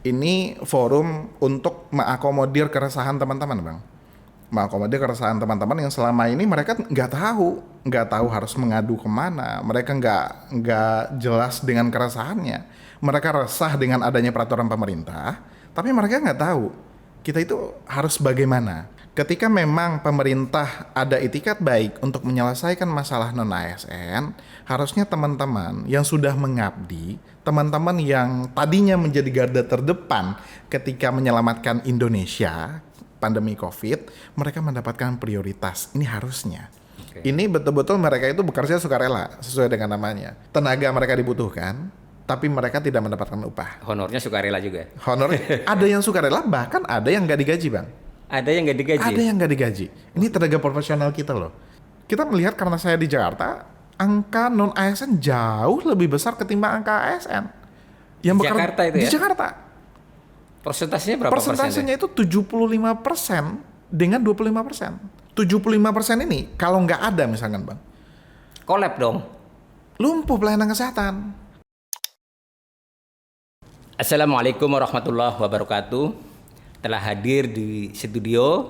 ini forum untuk mengakomodir keresahan teman-teman, Bang. Mengakomodir keresahan teman-teman yang selama ini mereka nggak tahu harus mengadu kemana. Mereka nggak jelas dengan keresahannya. Mereka resah dengan adanya peraturan pemerintah, tapi mereka nggak tahu kita itu harus bagaimana. Ketika memang pemerintah ada itikat baik untuk menyelesaikan masalah non-ASN, harusnya teman-teman yang sudah mengabdi, teman-teman yang tadinya menjadi garda terdepan ketika menyelamatkan Indonesia pandemi COVID, mereka mendapatkan prioritas. Ini harusnya. Ini betul-betul mereka itu bekerja sukarela sesuai dengan namanya. Tenaga mereka dibutuhkan, tapi mereka tidak mendapatkan upah. Honornya sukarela juga. Honor ada yang sukarela, bahkan ada yang nggak digaji, Bang. Ada yang nggak digaji. Ada yang nggak digaji. Ini tenaga profesional kita loh. Kita melihat karena saya di Jakarta, angka non ASN jauh lebih besar ketimbang angka ASN. Yang Di Jakarta itu ya? Di Jakarta. Persentasenya berapa persen? Persentasenya itu 75% dengan 25%. 75% ini kalau nggak ada misalkan, Bang, Collab dong. lumpuh pelayanan kesehatan. Assalamualaikum warahmatullahi wabarakatuh. Telah hadir di studio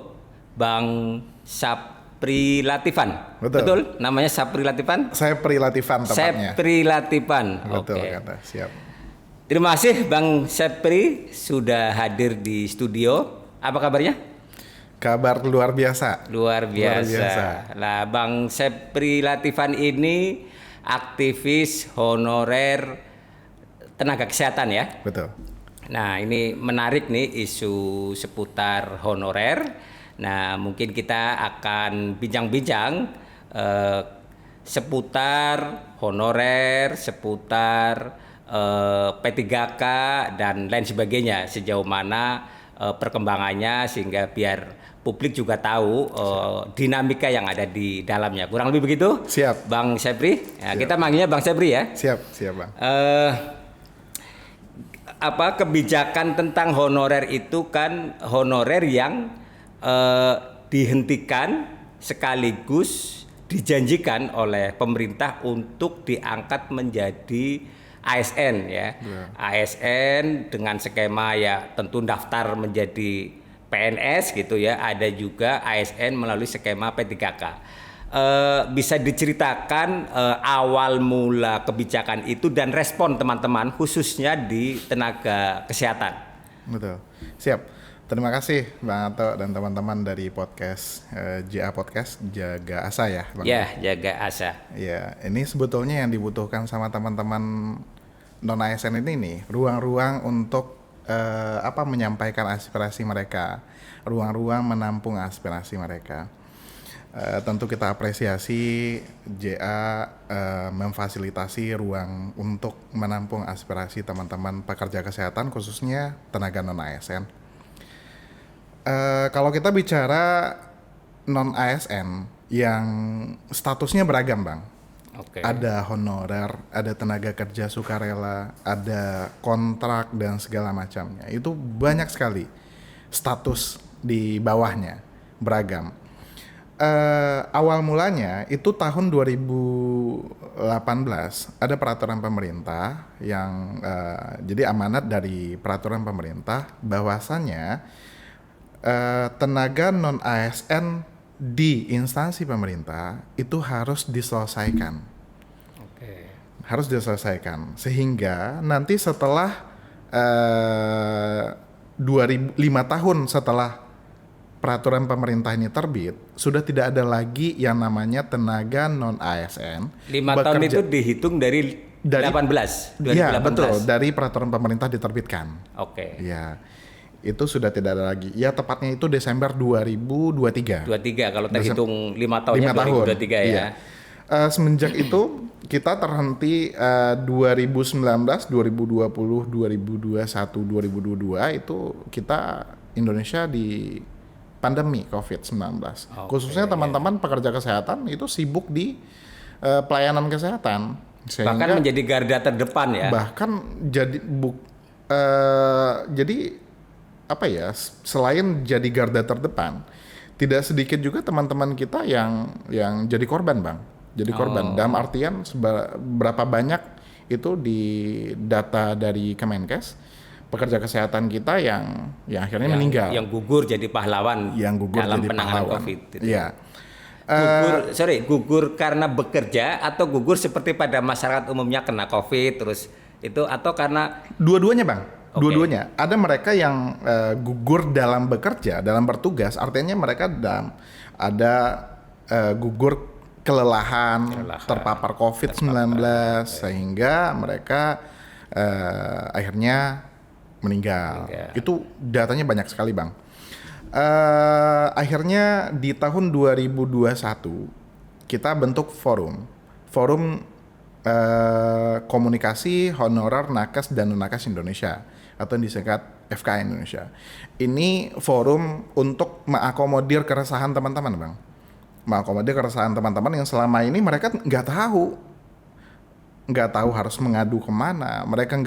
Bang Sapri Latifan. Betul? Namanya Sapri Latifan? Saya Pri Latifan tepatnya. Sapri Latifan. Betul, Oke. kata. Siap. Terima kasih Bang Sapri sudah hadir di studio. Apa kabarnya? Kabar luar biasa. Luar biasa. Luar biasa. Nah, Bang Sapri Latifan ini aktivis honorer tenaga kesehatan ya. Betul. Nah, ini menarik nih isu seputar honorer. Nah, mungkin kita akan bincang-bincang seputar honorer, seputar P3K dan lain sebagainya, sejauh mana perkembangannya, sehingga biar publik juga tahu dinamika yang ada di dalamnya. Kurang lebih begitu? Siap. Bang Sapri. Nah, kita manggilnya Bang Sapri ya. Siap, Bang. Kebijakan tentang honorer itu kan honorer yang dihentikan sekaligus dijanjikan oleh pemerintah untuk diangkat menjadi ASN ya. ASN dengan skema ya tentu daftar menjadi PNS gitu ya. Ada juga ASN melalui skema P3K. Bisa diceritakan awal mula kebijakan itu dan respon teman-teman khususnya di tenaga kesehatan. Betul. Siap. Terima kasih Bang Ato dan teman-teman dari podcast JA Podcast Jaga Asa ya, Bang. Ya, Jaga Asa. Ya, ini sebetulnya yang dibutuhkan sama teman-teman non ASN ini nih, ruang-ruang untuk menyampaikan aspirasi mereka, ruang-ruang menampung aspirasi mereka. Tentu kita apresiasi JA memfasilitasi ruang untuk menampung aspirasi teman-teman pekerja kesehatan khususnya tenaga non ASN. Kalau kita bicara non ASN yang statusnya beragam, Bang. Oke. Ada honorer, ada tenaga kerja sukarela, ada kontrak dan segala macamnya. Itu banyak sekali status di bawahnya, beragam. Awal mulanya itu tahun 2018 ada peraturan pemerintah yang jadi amanat dari peraturan pemerintah bahwasannya tenaga non ASN di instansi pemerintah itu harus diselesaikan. Oke. Harus diselesaikan sehingga nanti setelah 5 tahun setelah peraturan pemerintah ini terbit, sudah tidak ada lagi yang namanya tenaga non ASN. 5 tahun itu dihitung dari 2018. Iya, betul, dari peraturan pemerintah diterbitkan. Oke. Ya, itu sudah tidak ada lagi. Ya, tepatnya itu Desember 2023. 23 kalau terhitung 5 tahunnya 2023 ya. Iya. Semenjak itu kita terhenti 2019, 2020, 2021, 2022 itu kita Indonesia di pandemi COVID-19. Khususnya teman-teman pekerja kesehatan itu sibuk di pelayanan kesehatan. Sehingga, bahkan menjadi garda terdepan ya. Bahkan jadi selain jadi garda terdepan, tidak sedikit juga teman-teman kita yang jadi korban, Bang. Jadi korban. Dalam artian berapa banyak itu di data dari Kemenkes pekerja kesehatan kita yang akhirnya meninggal, yang gugur jadi pahlawan yang gugur dalam jadi penanganan pahlawan. COVID. Gitu. Iya. Gugur karena bekerja atau gugur seperti pada masyarakat umumnya kena COVID terus itu atau karena Dua-duanya bang, Oke. dua-duanya. Ada mereka yang gugur dalam bekerja, dalam bertugas, artinya mereka ada gugur kelelahan, terpapar COVID-19 sehingga mereka akhirnya meninggal. Itu datanya banyak sekali bang. Akhirnya di tahun 2021 kita bentuk forum komunikasi honorer nakes dan non-nakes Indonesia atau yang disingkat FKN Indonesia. Ini forum untuk mengakomodir keresahan teman-teman bang, mengakomodir keresahan teman-teman yang selama ini mereka nggak tahu harus mengadu kemana, mereka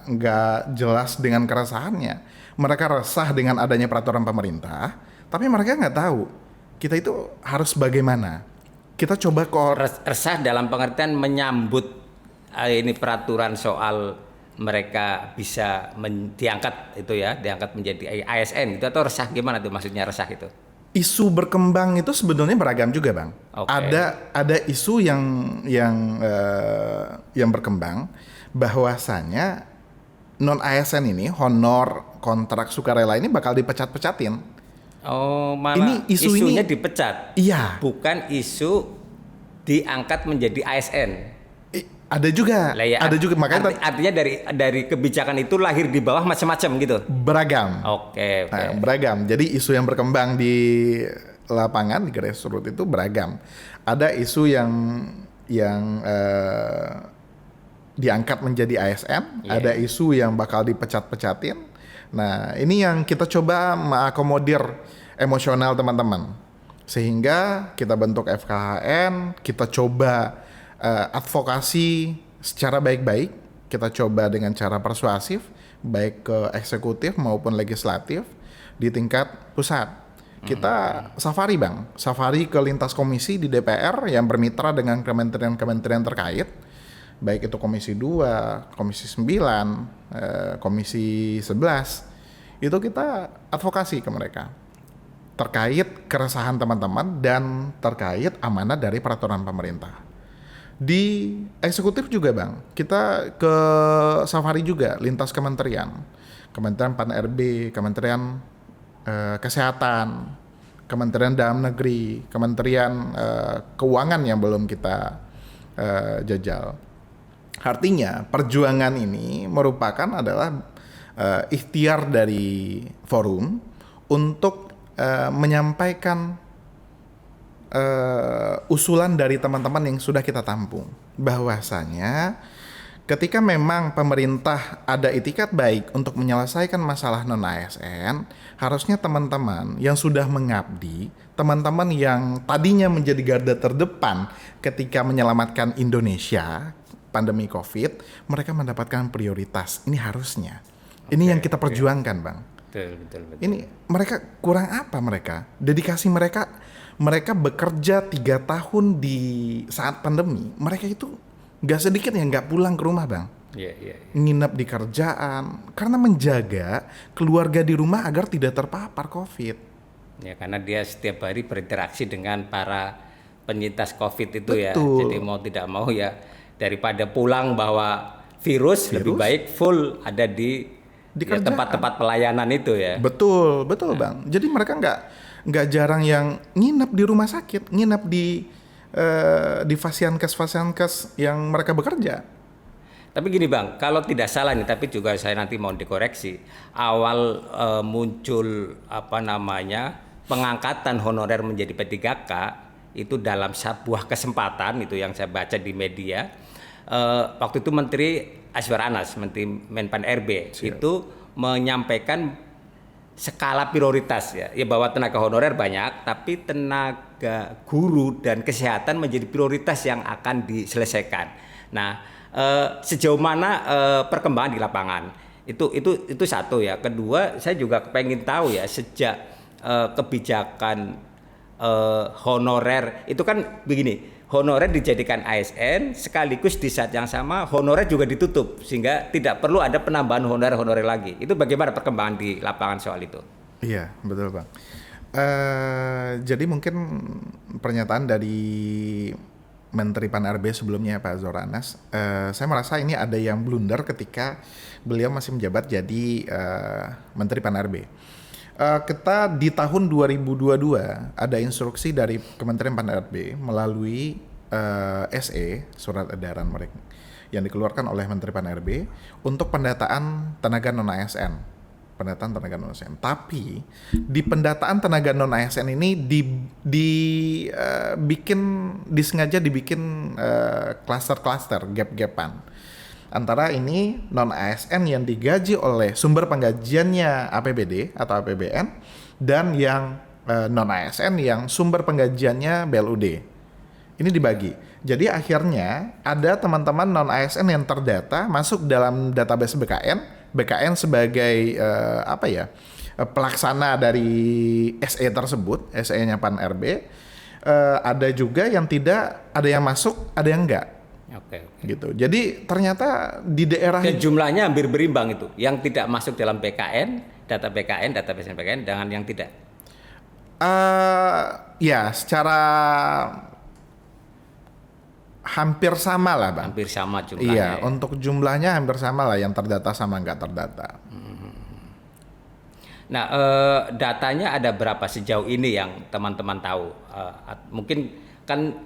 nggak jelas dengan keresahannya, mereka resah dengan adanya peraturan pemerintah, tapi mereka nggak tahu kita itu harus bagaimana. Kita coba resah dalam pengertian menyambut ini peraturan soal mereka bisa diangkat itu ya, diangkat menjadi ASN itu atau resah gimana tuh maksudnya resah itu? Isu berkembang itu sebenarnya beragam juga bang. Okay. Ada isu yang berkembang bahwasanya non ASN ini honor kontrak sukarela ini bakal dipecat-pecatin. Oh, malah ini isunya dipecat. Iya. Bukan isu diangkat menjadi ASN. Ada juga. Ya, ada juga makanya artinya dari kebijakan itu lahir di bawah macam-macam gitu. Beragam. Oke. Nah, beragam. Jadi isu yang berkembang di lapangan di grassroots itu beragam. Ada isu yang diangkat menjadi ASN, ada isu yang bakal dipecat-pecatin. Nah, ini yang kita coba mengakomodir emosional teman-teman. Sehingga kita bentuk FKHN, kita coba advokasi secara baik-baik, kita coba dengan cara persuasif, baik ke eksekutif maupun legislatif di tingkat pusat. Kita safari bang, safari ke lintas komisi di DPR yang bermitra dengan kementerian-kementerian terkait, baik itu Komisi 2, Komisi 9, Komisi 11, itu kita advokasi ke mereka terkait keresahan teman-teman dan terkait amanat dari peraturan pemerintah. Di eksekutif juga bang, kita ke safari juga lintas kementerian, Kementerian Pan-RB, Kementerian Kesehatan, Kementerian Dalam Negeri, Kementerian Keuangan yang belum kita jajal. Artinya perjuangan ini merupakan adalah ikhtiar dari forum untuk menyampaikan usulan dari teman-teman yang sudah kita tampung, bahwasanya ketika memang pemerintah ada itikat baik untuk menyelesaikan masalah non ASN, harusnya teman-teman yang sudah mengabdi, teman-teman yang tadinya menjadi garda terdepan ketika menyelamatkan Indonesia pandemi COVID, mereka mendapatkan prioritas. Ini harusnya. Ini yang kita perjuangkan, Bang. Betul. Ini mereka kurang apa mereka? Dedikasi mereka bekerja 3 tahun di saat pandemi. Mereka itu nggak sedikit yang nggak pulang ke rumah, Bang. Iya. Nginep di kerjaan karena menjaga keluarga di rumah agar tidak terpapar COVID. Ya, karena dia setiap hari berinteraksi dengan para penyintas COVID itu. Betul. Ya. Jadi mau tidak mau ya daripada pulang bawa virus lebih baik full ada di ya, tempat-tempat pelayanan itu ya. Betul, Bang. Jadi mereka nggak jarang yang nginep di rumah sakit, nginep di fasiankes yang mereka bekerja. Tapi gini Bang, kalau tidak salah nih, tapi juga saya nanti mau dikoreksi. Awal muncul pengangkatan honorer menjadi P3K itu dalam sebuah kesempatan itu yang saya baca di media. Waktu itu Menteri Azwar Anas, Menteri Menpan RB itu menyampaikan skala prioritas ya bahwa tenaga honorer banyak, tapi tenaga guru dan kesehatan menjadi prioritas yang akan diselesaikan. Nah, sejauh mana perkembangan di lapangan itu satu ya. Kedua, saya juga pengen tahu ya sejak kebijakan honorer itu kan begini, honorer dijadikan ASN, sekaligus di saat yang sama honorer juga ditutup sehingga tidak perlu ada penambahan honorer lagi. Itu bagaimana perkembangan di lapangan soal itu? Iya, betul Bang. Jadi mungkin pernyataan dari Menteri Pan-RB sebelumnya Pak Zoranas, saya merasa ini ada yang blunder ketika beliau masih menjabat jadi Menteri Pan-RB. Kita di tahun 2022 ada instruksi dari Kementerian Pan-RB melalui SE, surat edaran mereka yang dikeluarkan oleh Menteri Pan-RB untuk pendataan tenaga non-ASN. Tapi di pendataan tenaga non ASN ini disengaja dibikin klaster-klaster, gap-gapan antara ini non ASN yang digaji oleh sumber penggajiannya APBD atau APBN dan yang non ASN yang sumber penggajiannya BLUD. Ini dibagi. Jadi akhirnya ada teman-teman non ASN yang terdata masuk dalam database BKN sebagai pelaksana dari SE tersebut, SE-nya Pan-RB. Ada juga yang tidak, ada yang masuk, ada yang enggak. Oke. Gitu. Jadi ternyata di daerah dan jumlahnya hampir berimbang itu, yang tidak masuk dalam BKN, database BKN dengan yang tidak. Ya, secara hampir sama lah Bang. Hampir sama jumlahnya. Iya, untuk jumlahnya hampir sama lah, yang terdata sama nggak terdata. Nah, datanya ada berapa sejauh ini yang teman-teman tahu? Mungkin kan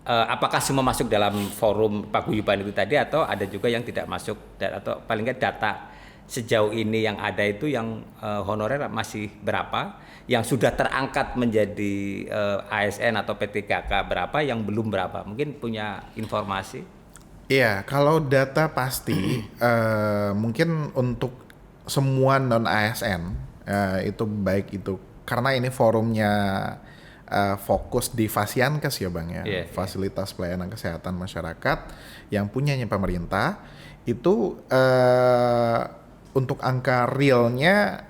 apakah semua masuk dalam forum paguyuban itu tadi atau ada juga yang tidak masuk, atau paling nggak data sejauh ini yang ada itu yang honorer masih berapa? Yang sudah terangkat menjadi ASN atau P3K berapa, yang belum berapa? Mungkin punya informasi? Iya, kalau data pasti mungkin untuk semua non ASN itu baik itu karena ini forumnya fokus di Fasiankes ya Bang ya, fasilitas pelayanan kesehatan masyarakat yang punyanya pemerintah itu untuk angka realnya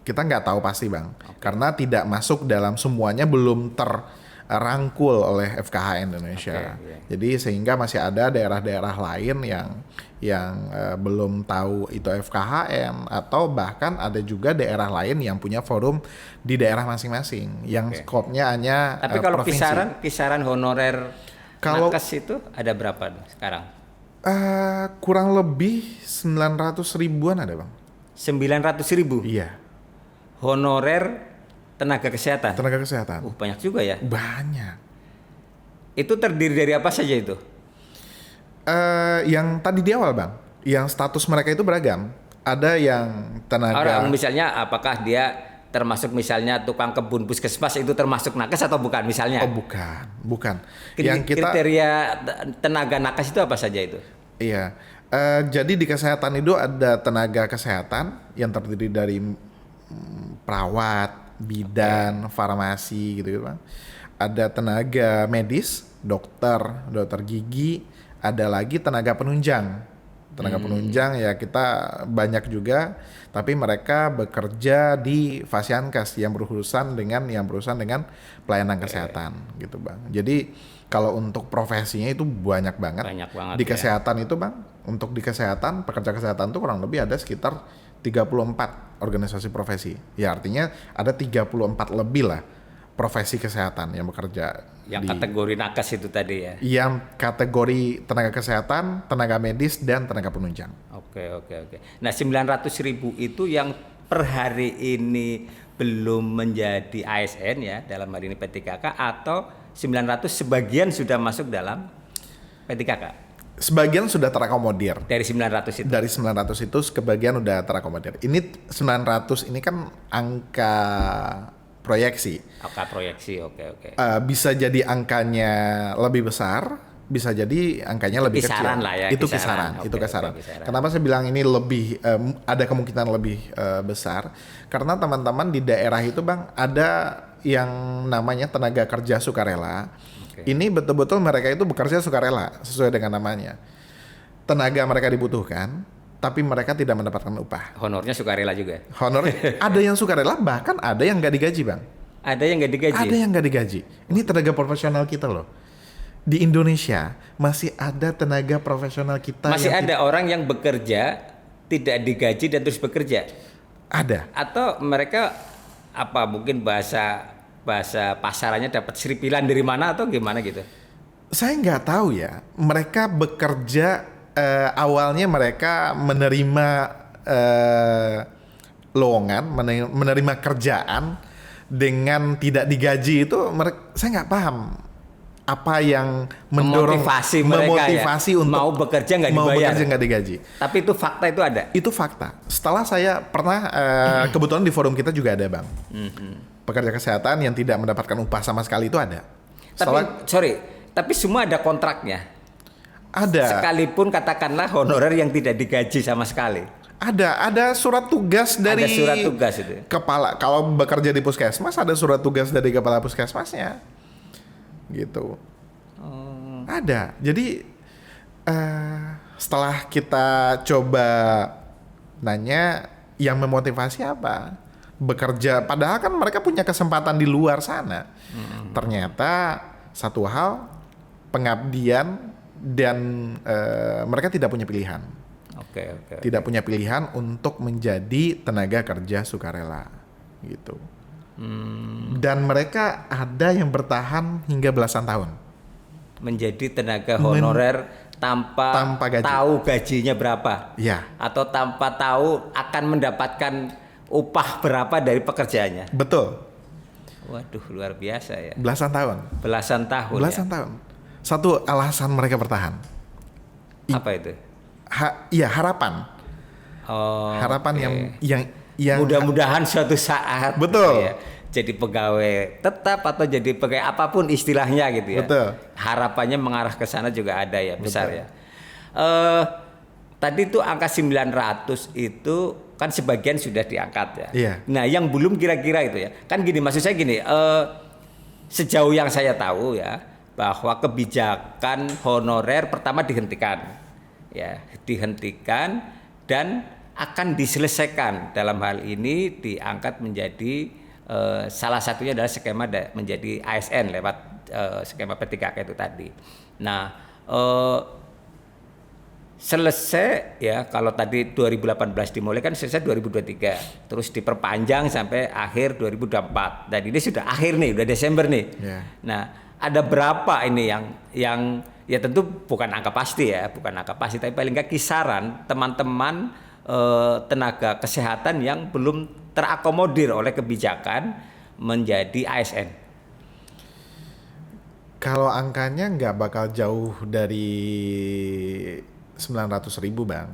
kita nggak tahu pasti Bang, karena tidak masuk dalam semuanya, belum terrangkul oleh FKH Indonesia. Jadi sehingga masih ada daerah-daerah lain yang belum tahu itu FKHN, atau bahkan ada juga daerah lain yang punya forum di daerah masing-masing yang skopnya hanya tapi kalau provinsi. kisaran honorer kalau nakes itu ada berapa sekarang? Kurang lebih 900 ribuan ada Bang. 900 ribu? Iya. Honorer tenaga kesehatan? Tenaga kesehatan. Banyak juga ya? Banyak. Itu terdiri dari apa saja itu? Yang tadi di awal Bang, yang status mereka itu beragam. Ada yang tenaga. Orang misalnya apakah dia termasuk misalnya tukang kebun puskesmas, itu termasuk nakes atau bukan misalnya? Oh bukan. Yang kita kriteria tenaga nakes itu apa saja itu? Iya. Jadi di kesehatan itu ada tenaga kesehatan yang terdiri dari perawat, bidan, farmasi gitu Bang. Ada tenaga medis, dokter gigi, ada lagi tenaga penunjang. Tenaga penunjang ya kita banyak juga, tapi mereka bekerja di Fasiankes yang berurusan dengan pelayanan kesehatan gitu Bang. Jadi kalau untuk profesinya itu banyak banget. Di kesehatan itu Bang, untuk di kesehatan, pekerja kesehatan itu kurang lebih ada sekitar 34 organisasi profesi. Ya artinya ada 34 lebih lah profesi kesehatan yang bekerja. Yang kategori nakes itu tadi ya? Yang kategori tenaga kesehatan, tenaga medis, dan tenaga penunjang. Oke. Nah 900 ribu itu yang per hari ini belum menjadi ASN ya, dalam hal ini P3K, atau 900 sebagian sudah masuk dalam P3K? Sebagian sudah terakomodir. Dari 900 itu? Dari 900 itu sebagian udah terakomodir. Ini 900 ini kan angka proyeksi. Angka proyeksi, oke. Bisa jadi angkanya lebih besar, bisa jadi angkanya lebih kisaran kecil. Lah ya, itu kisaran. Kisaran. Kenapa saya bilang ini lebih ada kemungkinan lebih besar? Karena teman-teman di daerah itu Bang ada yang namanya tenaga kerja sukarela. Ini betul-betul mereka itu bekerja sukarela sesuai dengan namanya. Tenaga mereka dibutuhkan, tapi mereka tidak mendapatkan upah. Honornya sukarela juga? Honor ada yang sukarela, bahkan ada yang nggak digaji Bang. Ada yang nggak digaji? Ada yang nggak digaji. Ini tenaga profesional kita loh. di Indonesia masih ada tenaga profesional kita Masih yang ada orang yang bekerja tidak digaji dan terus bekerja. ada. Atau mereka apa mungkin bahasa pasarannya dapat seripilan dari mana atau gimana gitu? Saya nggak tahu ya. Mereka bekerja awalnya mereka menerima lowongan, menerima kerjaan dengan tidak digaji itu. Saya nggak paham apa yang mendorong Memotivasi mereka untuk mau bekerja nggak mau dibayar. bekerja nggak digaji. Tapi itu fakta itu ada. Itu fakta. Setelah saya pernah kebetulan di forum kita juga ada Bang. Pekerja kesehatan yang tidak mendapatkan upah sama sekali itu ada. Tapi semua ada kontraknya. Ada. Sekalipun katakanlah honorer yang tidak digaji sama sekali. Ada surat tugas dari Ada surat tugas itu. kepala. Kalau bekerja di puskesmas ada surat tugas dari kepala puskesmasnya, gitu. Ada. Jadi setelah kita coba nanya, yang memotivasi apa? Bekerja. Padahal kan mereka punya kesempatan di luar sana. Ternyata satu hal, pengabdian dan mereka tidak punya pilihan. Oke. Tidak punya pilihan untuk menjadi tenaga kerja sukarela, gitu. Dan mereka ada yang bertahan hingga belasan tahun. Menjadi tenaga honorer tanpa gaji. Tahu gajinya berapa. Ya, Atau tanpa tahu akan mendapatkan upah berapa dari pekerjaannya. betul. Waduh, luar biasa ya. Belasan tahun. Belasan tahun. Belasan tahun. Satu alasan mereka bertahan. Apa itu? Harapan. Oh, Harapan oke. yang Mudah-mudahan suatu saat Betul. gitu ya, jadi pegawai tetap atau jadi pegawai apapun istilahnya gitu ya. Betul. Harapannya mengarah ke sana juga ada ya, besar Betul. ya. Tadi itu angka 900 itu kan sebagian sudah diangkat ya. Iya. Nah, yang belum kira-kira itu ya. Kan gini, maksud saya gini, sejauh yang saya tahu ya, bahwa kebijakan honorer pertama dihentikan. Ya, dihentikan dan akan diselesaikan. Dalam hal ini diangkat menjadi salah satunya adalah skema menjadi ASN lewat skema P3K itu tadi. Nah, selesai ya, kalau tadi 2018 dimulai kan selesai 2023, terus diperpanjang sampai akhir 2024. Dan ini sudah akhir nih, udah Desember nih. Yeah. Nah, ada berapa ini yang ya tentu bukan angka pasti ya, tapi paling nggak kisaran teman-teman tenaga kesehatan yang belum terakomodir oleh kebijakan menjadi ASN. Kalau angkanya nggak bakal jauh dari 900.000 Bang.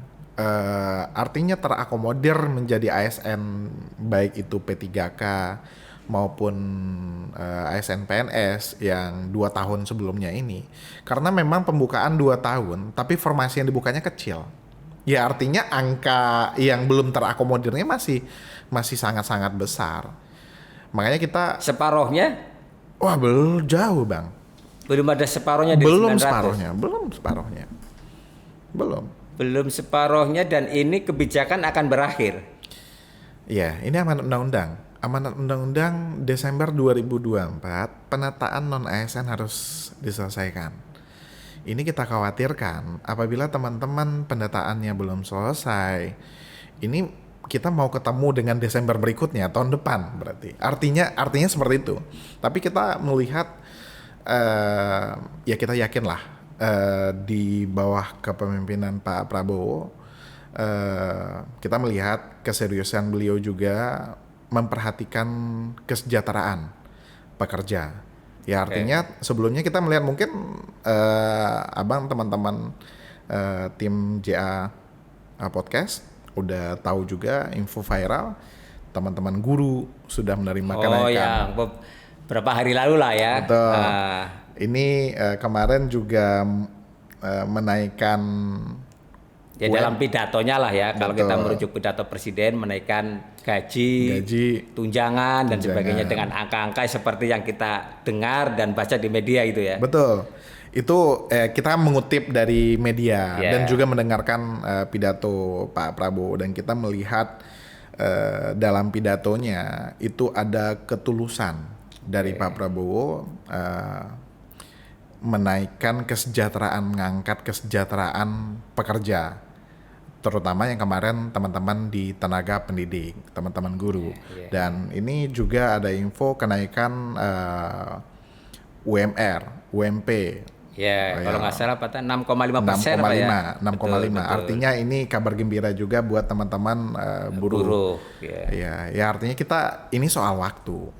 Artinya terakomodir menjadi ASN, baik itu P3K maupun ASN PNS yang 2 tahun sebelumnya ini. Karena memang pembukaan 2 tahun, tapi formasi yang dibukanya kecil. Ya artinya angka yang belum terakomodirnya masih sangat-sangat besar. Makanya kita Separohnya? Wah, belum jauh Bang. Belum ada separohnya dari Belum 900. separohnya. Belum separohnya, dan ini kebijakan akan berakhir. Iya, ini amanat undang-undang. Amanat undang-undang Desember 2024, penataan non-ASN harus diselesaikan. Ini kita khawatirkan apabila teman-teman pendataannya belum selesai. Ini kita mau ketemu dengan Desember berikutnya, tahun depan berarti. Artinya seperti itu. Tapi kita melihat ya kita yakinlah di bawah kepemimpinan Pak Prabowo, kita melihat keseriusan beliau juga memperhatikan kesejahteraan pekerja. Ya artinya sebelumnya kita melihat mungkin abang teman-teman tim JA Podcast udah tahu juga info viral teman-teman guru sudah menerima kenaikan. Oh ya, beberapa hari lalu lah ya. Betul. Ini kemarin juga menaikkan ya dalam pidatonya lah ya. Kalau kita merujuk pidato presiden, menaikkan gaji, tunjangan dan sebagainya dengan angka-angka seperti yang kita dengar dan baca di media itu ya. Betul. Itu kita mengutip dari media dan juga mendengarkan pidato Pak Prabowo, dan kita melihat dalam pidatonya itu ada ketulusan dari Pak Prabowo menaikkan kesejahteraan, mengangkat kesejahteraan pekerja, terutama yang kemarin teman-teman di tenaga pendidik, teman-teman guru. Dan ini juga ada info kenaikan UMR, UMP. Ya, kalau nggak salah Pak 6,5% apa ya? 6,5. Artinya ini kabar gembira juga buat teman-teman buruh. Ya, artinya ini soal waktu.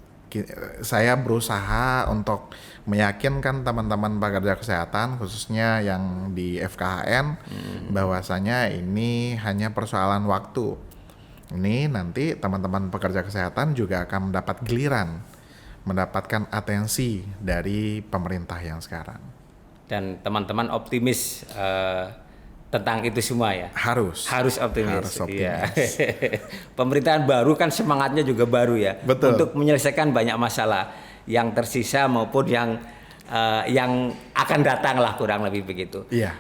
Saya berusaha untuk meyakinkan teman-teman pekerja kesehatan, khususnya yang di FKHN, bahwasanya ini hanya persoalan waktu. Ini nanti teman-teman pekerja kesehatan juga akan mendapat giliran, mendapatkan atensi dari pemerintah yang sekarang. Dan teman-teman optimis tentang itu semua ya? Harus optimis. Iya. Pemerintahan baru kan semangatnya juga baru ya. Betul. Untuk menyelesaikan banyak masalah yang tersisa maupun yang akan datang lah, kurang lebih begitu. Iya.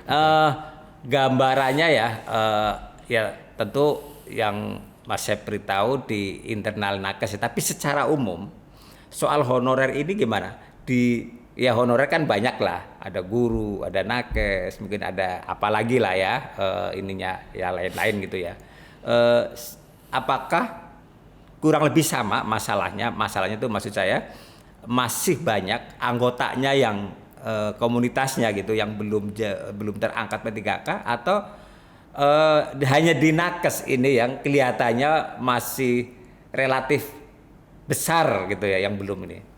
Gambarannya ya tentu yang Mas Sepri tahu di internal nakes, tapi secara umum soal honorer ini gimana? Ya honorer kan banyak lah, ada guru, ada nakes, mungkin ada apalagi lah ya ininya ya lain-lain gitu ya. Apakah kurang lebih sama masalahnya? Masalahnya itu maksud saya masih banyak anggotanya yang komunitasnya gitu yang belum terangkat P3K, atau hanya di nakes ini yang kelihatannya masih relatif besar gitu ya yang belum ini.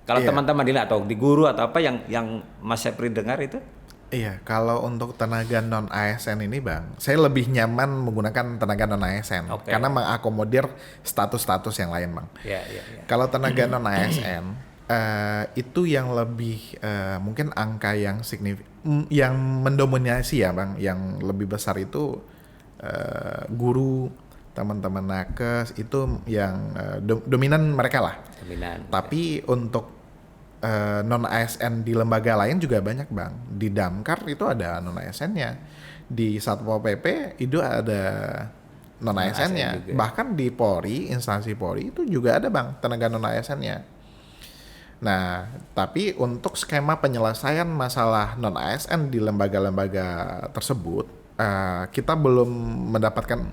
Kalau teman-teman di atau di guru atau apa yang Mas Sepri dengar itu? Iya, kalau untuk tenaga non ASN ini Bang, saya lebih nyaman menggunakan tenaga non ASN karena mengakomodir status-status yang lain Bang. Iya. Kalau tenaga non ASN itu yang lebih mungkin angka yang yang mendominasi ya Bang, yang lebih besar itu guru, teman-teman nakes itu yang dominan mereka lah. Tapi untuk non ASN di lembaga lain juga banyak Bang. Di Damkar itu ada non ASN-nya. Di Satpol PP itu ada non ASN-nya. Bahkan di Polri, instansi Polri itu juga ada Bang tenaga non ASN-nya. Nah, tapi untuk skema penyelesaian masalah non ASN di lembaga-lembaga tersebut, kita belum mendapatkan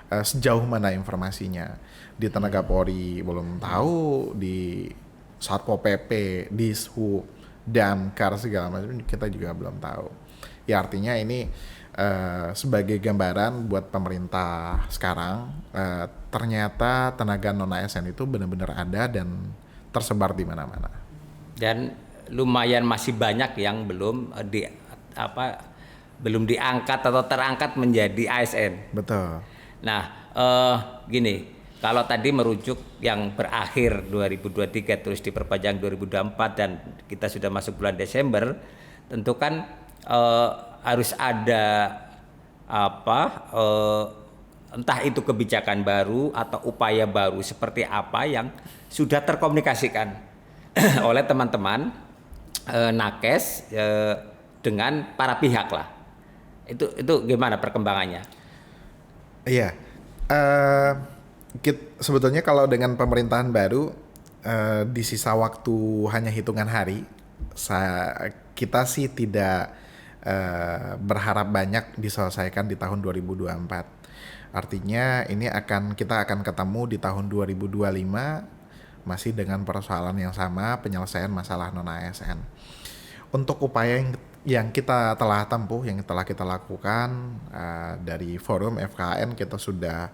sejauh mana informasinya. Di tenaga Polri belum tahu, di Satpol PP, Dishub, Damkar segala macam kita juga belum tahu. Ya artinya ini sebagai gambaran buat pemerintah sekarang, ternyata tenaga non ASN itu benar-benar ada dan tersebar di mana-mana. Dan lumayan masih banyak yang belum diangkat atau terangkat menjadi ASN. Betul. Nah, gini. Kalau tadi merujuk yang berakhir 2023 terus diperpanjang 2024 dan kita sudah masuk bulan Desember, tentu kan harus ada entah itu kebijakan baru atau upaya baru seperti apa yang sudah terkomunikasikan oleh teman-teman nakes dengan para pihak lah. Itu gimana perkembangannya? Iya. Sebetulnya kalau dengan pemerintahan baru di sisa waktu hanya hitungan hari, kita sih tidak berharap banyak diselesaikan di tahun 2024. Artinya ini kita akan ketemu di tahun 2025 masih dengan persoalan yang sama, penyelesaian masalah non ASN. Untuk upaya yang kita telah tempuh, yang telah kita lakukan dari forum FKHN, kita sudah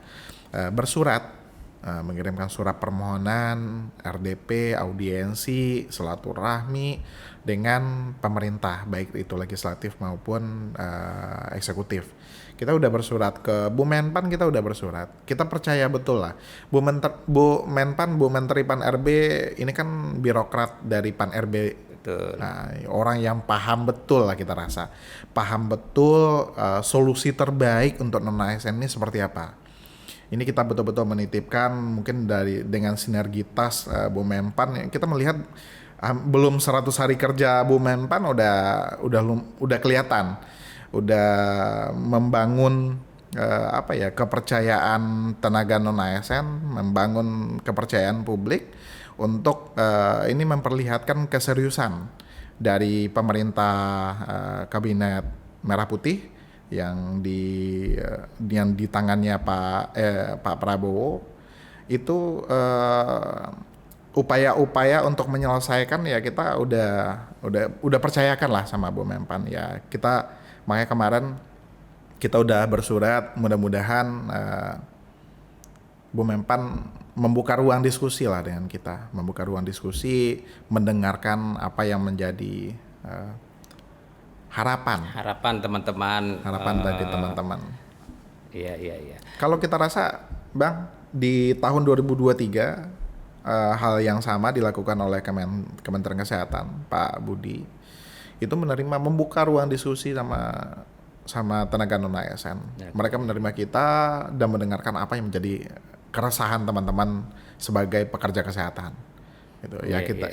bersurat, mengirimkan surat permohonan, RDP, audiensi, silaturahmi dengan pemerintah, baik itu legislatif maupun eksekutif. Kita udah bersurat ke Bu Menpan, kita udah bersurat. Kita percaya betul lah, Bu Menpan, Bu Menteri Pan RB ini kan birokrat dari Pan RB. Betul. Nah, orang yang paham betul lah, kita rasa paham betul solusi terbaik untuk non ASN ini seperti apa. Ini kita betul-betul menitipkan mungkin dengan sinergitas Bu Menpan. Kita melihat belum 100 hari kerja Bu Menpan udah kelihatan, udah membangun kepercayaan tenaga non ASN, membangun kepercayaan publik untuk ini memperlihatkan keseriusan dari pemerintah kabinet Merah Putih yang di tangannya Pak Prabowo itu upaya-upaya untuk menyelesaikan ya kita udah percayakan lah sama Bu Menpan ya. Kita makanya kemarin kita udah bersurat, mudah-mudahan Bu Menpan membuka ruang diskusi lah dengan kita, membuka ruang diskusi, mendengarkan apa yang menjadi harapan teman-teman, dari teman-teman. Iya. Kalau kita rasa, Bang, di tahun 2023 hal yang sama dilakukan oleh Kementerian Kesehatan, Pak Budi, itu membuka ruang diskusi sama tenaga non ASN. Ya. Mereka menerima kita dan mendengarkan apa yang menjadi keresahan teman-teman sebagai pekerja kesehatan. Gitu.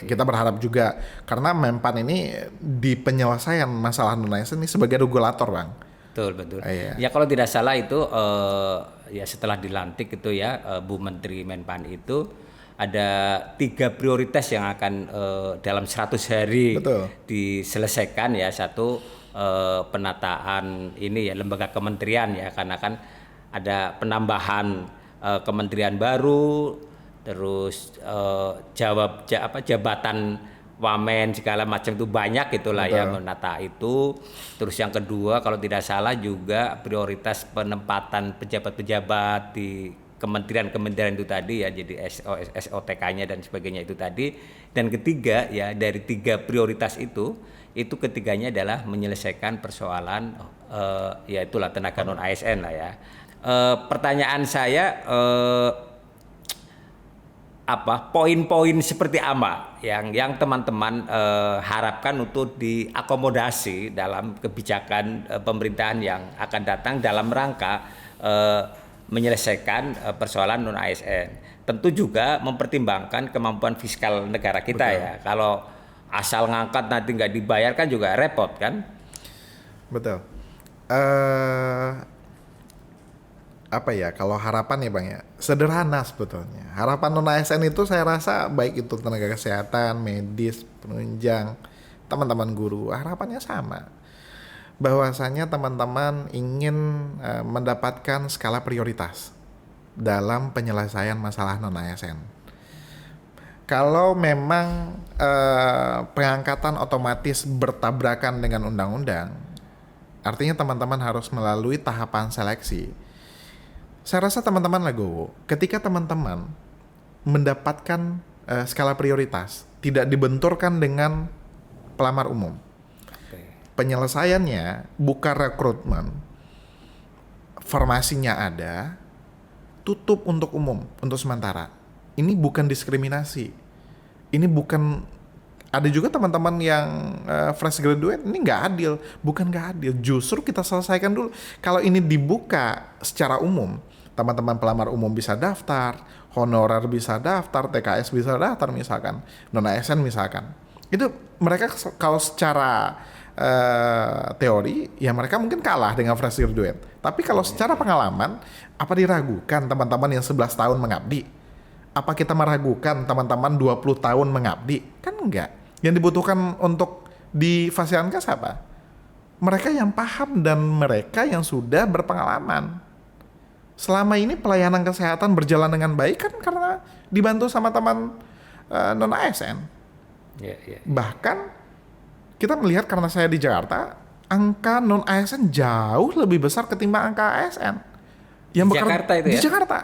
Kita berharap juga karena Menpan ini di penyelesaian masalah non ASN ini sebagai regulator, Bang. Betul. Ya kalau tidak salah itu ya setelah dilantik itu ya Bu Menteri Menpan itu ada 3 prioritas yang akan dalam 100 hari diselesaikan ya. Satu penataan ini ya lembaga kementerian ya, karena kan ada penambahan kementerian baru, terus jabatan wamen segala macam itu banyak itulah ya, menata itu. Terus yang kedua kalau tidak salah juga prioritas penempatan pejabat-pejabat di kementerian itu tadi ya, jadi SOTK-nya dan sebagainya itu tadi. Dan ketiga ya dari 3 prioritas itu ketiganya adalah menyelesaikan persoalan ya itulah tenaga non ASN lah ya. Pertanyaan saya poin-poin seperti apa yang teman-teman harapkan untuk diakomodasi dalam kebijakan pemerintahan yang akan datang dalam rangka menyelesaikan persoalan non ASN. Tentu juga mempertimbangkan kemampuan fiskal negara kita. Betul. Ya. Kalau asal ngangkat nanti nggak dibayar kan juga repot kan? Betul. Kalau harapan ya Bang ya, sederhana sebetulnya. Harapan non ASN itu saya rasa baik itu tenaga kesehatan, medis, penunjang, teman-teman guru, harapannya sama. Bahwasanya teman-teman ingin mendapatkan skala prioritas dalam penyelesaian masalah non ASN. Kalau memang pengangkatan otomatis bertabrakan dengan undang-undang, artinya teman-teman harus melalui tahapan seleksi. Saya rasa teman-teman legowo ketika teman-teman mendapatkan skala prioritas, tidak dibenturkan dengan pelamar umum. Penyelesaiannya bukan rekrutmen, formasinya ada, tutup untuk umum, untuk sementara. Ini bukan diskriminasi. Ini bukan, ada juga teman-teman yang fresh graduate, ini nggak adil. Bukan nggak adil, justru kita selesaikan dulu. Kalau ini dibuka secara umum, teman-teman pelamar umum bisa daftar, honorer bisa daftar, TKS bisa daftar misalkan, non-ASN misalkan. Itu mereka kalau secara teori, ya mereka mungkin kalah dengan fresh graduate. Tapi kalau secara pengalaman, apa diragukan teman-teman yang 11 tahun mengabdi? Apa kita meragukan teman-teman 20 tahun mengabdi? Kan enggak. Yang dibutuhkan untuk di Fasiankes apa? Mereka yang paham dan mereka yang sudah berpengalaman. Selama ini pelayanan kesehatan berjalan dengan baik kan karena dibantu sama teman non-ASN. Bahkan kita melihat karena saya di Jakarta, angka non-ASN jauh lebih besar ketimbang angka ASN. Yang Jakarta itu ya? Di Jakarta.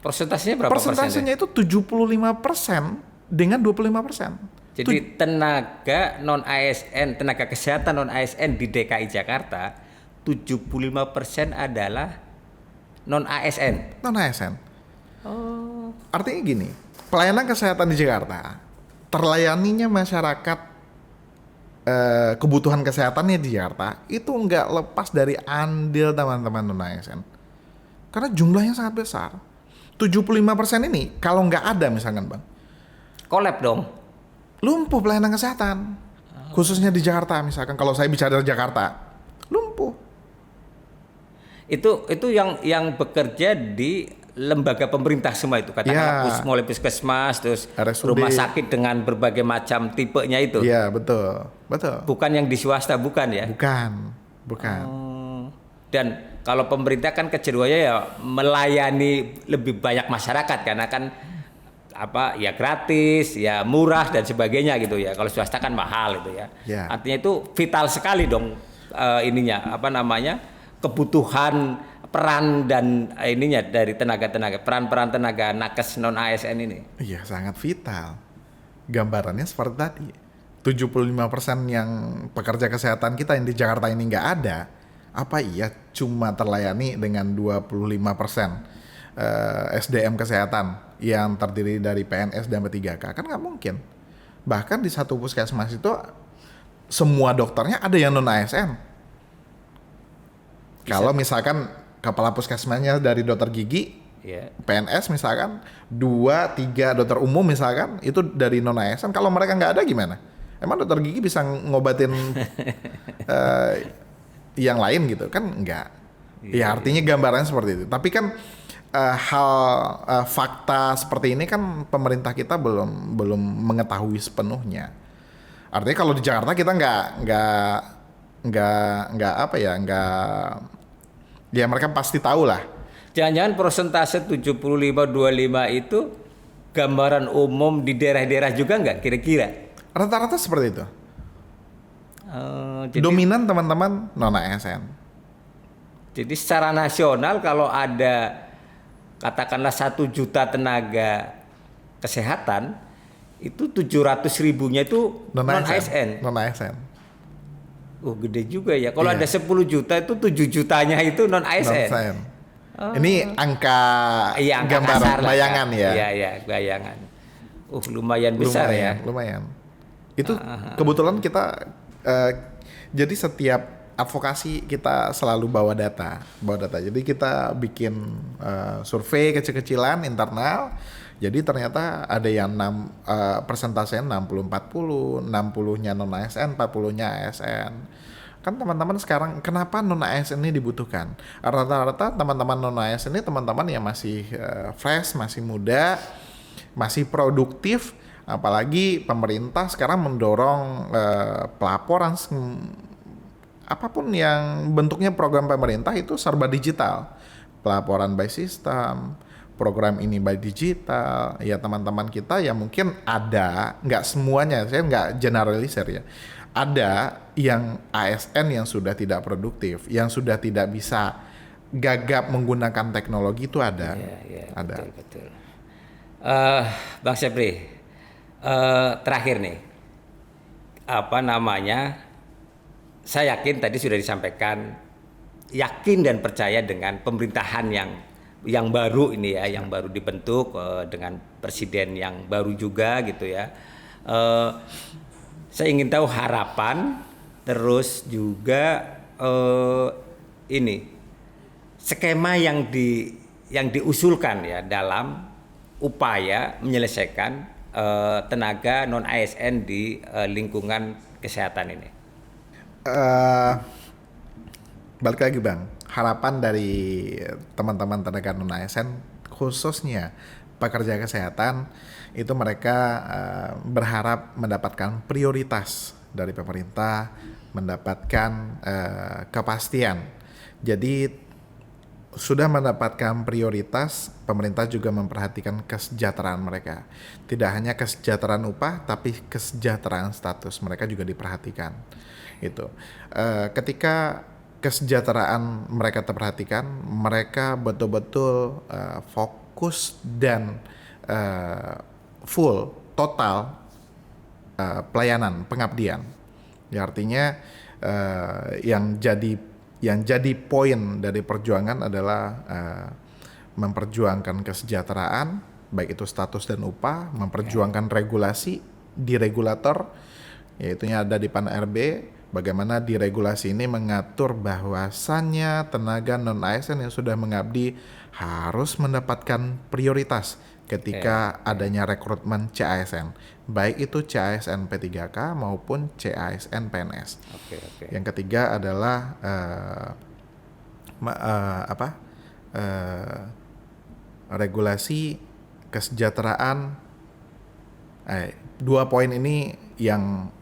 Persentasenya berapa persen? Persentasenya itu 75% dengan 25%. Jadi tenaga non-ASN, tenaga kesehatan non-ASN di DKI Jakarta 75% adalah non-ASN. Non-ASN. Oh. Artinya gini, pelayanan kesehatan di Jakarta, terlayaninya masyarakat, kebutuhan kesehatannya di Jakarta itu nggak lepas dari andil teman-teman non-ASN. Karena jumlahnya sangat besar. 75% ini kalau nggak ada misalkan Bang, kolab dong. Lumpuh pelayanan kesehatan. Khususnya di Jakarta misalkan, kalau saya bicara dari Jakarta, lumpuh. Itu yang bekerja di lembaga pemerintah semua itu, katakanlah Ya, mulai puskesmas, terus RSUD. rumah sakit dengan berbagai macam tipenya itu. Iya, betul. Betul. Bukan yang di swasta, bukan ya? Bukan. Bukan. Dan kalau pemerintah kan kecenderungannya ya melayani lebih banyak masyarakat, karena kan apa ya, gratis, ya murah dan sebagainya gitu ya. Kalau swasta kan mahal gitu ya. Ya. Artinya itu vital sekali dong ininya, apa namanya, kebutuhan peran dan ininya dari peran-peran tenaga nakes non ASN ini. Iya, sangat vital. Gambarannya seperti tadi. 75% yang pekerja kesehatan kita yang di Jakarta ini nggak ada. Apa iya cuma terlayani dengan 25% SDM kesehatan yang terdiri dari PNS dan P3K? Kan nggak mungkin. Bahkan di satu puskesmas itu semua dokternya ada yang non ASN. Kalau misalkan kepala puskesmasnya dari dokter gigi, Ya. PNS misalkan, 2-3 dokter umum misalkan, itu dari non ASN. Kalau mereka nggak ada gimana? Emang dokter gigi bisa ngobatin yang lain gitu? Kan nggak. Ya artinya gambarannya seperti itu. Tapi kan fakta seperti ini kan pemerintah kita belum mengetahui sepenuhnya. Artinya kalau di Jakarta kita nggak apa ya, ya mereka pasti tahu lah. Jangan-jangan persentase 75-25 itu gambaran umum di daerah-daerah juga nggak kira-kira? Rata-rata seperti itu. Jadi, Dominan teman-teman non ASN. jadi secara nasional kalau ada katakanlah 1 juta tenaga kesehatan, itu 700.000-nya itu non ASN. Non ASN. Oh, gede juga ya. Kalau Iya. ada 10 juta itu 7 jutanya itu non Non ASN. ASN. Ini angka Iya, angka gambaran kasar lah, bayangan Kak. ya. Iya, bayangan. Lumayan besar ya. Lumayan. Itu kebetulan kita jadi setiap advokasi kita selalu bawa data. Jadi kita bikin survei kecil-kecilan internal. Jadi ternyata ada yang persentasenya 60-40, 60-nya non ASN, 40-nya ASN. Kan teman-teman sekarang kenapa non ASN ini dibutuhkan? Rata-rata teman-teman non ASN ini teman-teman yang masih fresh, masih muda, masih produktif. Apalagi pemerintah sekarang mendorong pelaporan apapun yang bentuknya program pemerintah itu serba digital. Pelaporan by system, program ini by digital. Ya teman-teman kita ya mungkin ada, nggak semuanya, saya nggak generalisir ya. Ada yang ASN yang sudah tidak produktif, yang sudah tidak bisa gagap menggunakan teknologi itu ada. Iya, Ada. betul. Bang Syafri, terakhir nih, apa namanya? Saya yakin tadi sudah disampaikan, yakin dan percaya dengan pemerintahan yang baru ini ya, yang baru dibentuk dengan presiden yang baru juga gitu ya. Saya ingin tahu harapan, terus juga ini skema yang diusulkan ya dalam upaya menyelesaikan tenaga non ASN di lingkungan kesehatan ini. Balik lagi Bang, harapan dari teman-teman tenaga non ASN khususnya pekerja kesehatan itu mereka berharap mendapatkan prioritas dari pemerintah, mendapatkan kepastian. Jadi sudah mendapatkan prioritas, pemerintah juga memperhatikan kesejahteraan mereka. Tidak hanya kesejahteraan upah, tapi kesejahteraan status mereka juga diperhatikan. Itu ketika kesejahteraan mereka terperhatikan, mereka betul-betul fokus dan full total pelayanan pengabdian. Ya, artinya yang jadi poin dari perjuangan adalah memperjuangkan kesejahteraan, baik itu status dan upah, memperjuangkan regulasi di regulator, yaitu ada di PAN-RB, bagaimana di regulasi ini mengatur bahwasannya tenaga non ASN yang sudah mengabdi harus mendapatkan prioritas ketika adanya rekrutmen CASN, baik itu CASN P3K maupun CASN PNS. Yang ketiga adalah regulasi, kesejahteraan. 2 poin ini yang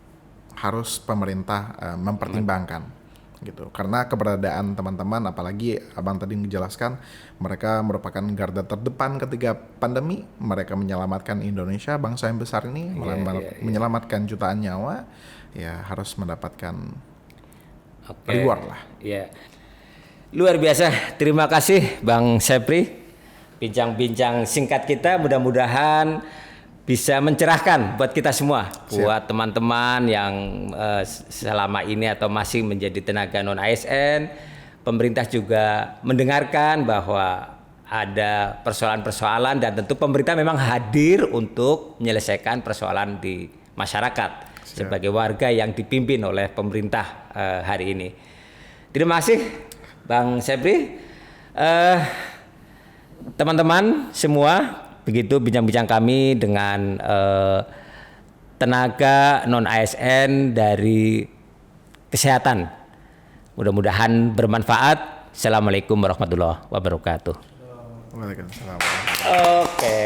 harus pemerintah mempertimbangkan gitu. Karena keberadaan teman-teman, apalagi Abang tadi menjelaskan, mereka merupakan garda terdepan ketika pandemi. Mereka menyelamatkan Indonesia, bangsa yang besar ini, menyelamatkan jutaan nyawa. Ya harus mendapatkan reward lah. Ya. Luar biasa. Terima kasih Bang Sepri. Bincang-bincang singkat kita mudah-mudahan bisa mencerahkan buat kita semua, buat teman-teman yang selama ini atau masih menjadi tenaga non ASN. Pemerintah juga mendengarkan bahwa ada persoalan-persoalan dan tentu pemerintah memang hadir untuk menyelesaikan persoalan di masyarakat sebagai warga yang dipimpin oleh pemerintah hari ini. Terima kasih Bang Sepri. Teman-teman semua, begitu bincang-bincang kami dengan tenaga non ASN dari kesehatan. Mudah-mudahan bermanfaat. Assalamualaikum warahmatullahi wabarakatuh. Waalaikumsalam. Oke.